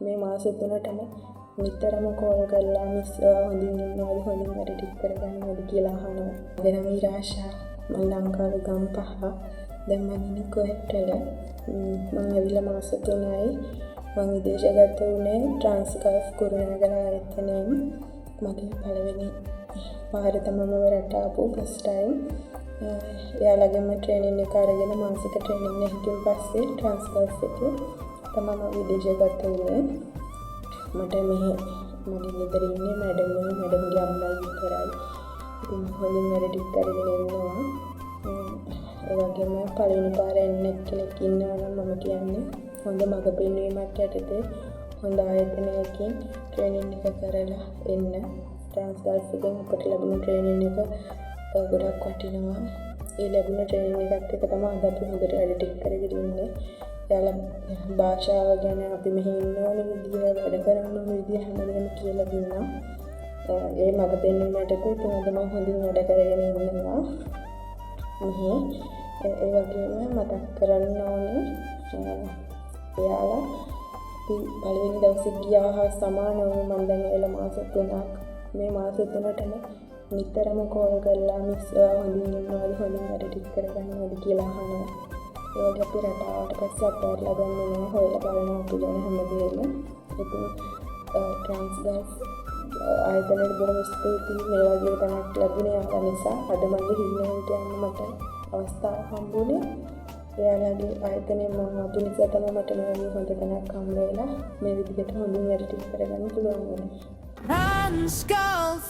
මේ මාස 3ටම නිතරම කෝල් කරලා මිස් හොඳින් ඉන්නවද හොඳින් වැඩ ටික කරගන්නවද කියලා අහනවා. දැන් මීරාෂා මම ලංකාවේ ගම්පහ දැන් මම ඉන්නේ කොහෙටද? මම ඇවිල්ලා මාස 3යි. මම විදේශගත වුණේ ට්‍රාන්ස්ගල්ෆ් කුරුණෑගල ආයතනයෙන්. මගේ පළවෙනි පාර තමයි මම රට ආපු ෆස්ට් ටයිම්. එයාලගෙම ට්‍රේනින් එක අරගෙන මාසික ට්‍රේනින් එකකින් පස්සේ ට්‍රාන්ස්ගල්ෆ් එකේ තමයි මම විදේශගත වුණේ. මට මෙහි මගේ ගෙදර ඉන්නේ මැඩම්ගේ අම්මයි විතරයි. ඉතින් හොඳින් වැඩ ටික කරගෙන ඉන්නවා. ඒ වගේම පළවෙනි පාර එන්න කෙනෙක් ඉන්නවා නම් මම කියන්නේ හොඳ මඟ පෙන්වීමක් යටතේ හොඳ ආයතනයකින් ට්‍රේනින් එක කරලා එන්න. ට්‍රාන්ස්ගල්ෆ් එකෙන් අපට ලැබුණු ට්‍රේනින් එක ගොඩක් වටිනවා. ඒ ලැබුණ ට්‍රේනින් එකත් එක තමයි අද අපි හොඳට වැඩ ටික කරගෙන ඉන්නේ. එයාලා භාෂාව ගැන අපි මෙහි ඉන්න ඕන විදිය වැඩ කරන්න ඕන විදිය හැමදේම කියලා දුන්නා. ඒ මඟ පෙන්වීමට ඉතින් අද මම හොඳින් වැඩ කරගෙන ඉන්නවා. මෙහි ඒ වගේම මතක් කරන්න ඕනේ එයාලා අපි පළවෙනි දවසේ ගියා හා සමානව මම දැන් එළ මාස 3ක් මේ මාස 3ටම නිතරම කෝල් කරලා මිස් හොඳින් ඉන්නවද හොඳින් වැඩ ටික කරගන්නවද කියලා අහනවා. ඒ වගේ අපි රට ආවට පස්සේ අපේලා ගන්නේ නැහැ හොයලා බලනවා අපි ගැන හැමදේම. ඉතින් ට්‍රාන්ස්ගල්ෆ් ආයතනයේ බොහොම ස්තුතියි මේ වගේ තැනක් ලැබුණේ යාලා නිසා. අද මගේ හිමිනන්ට යන්න මට අවස්ථාවක් හම්බුනේ. එයාලගේ ආයතනයේ මම ආපු නිසා තමයි මට මේ වගේ හොඳ තැනක් හම්බ වෙලා මේ විදිහට හොඳින් වැඩ ටික කරගන්න පුළුවන් වුණේ. Transgulf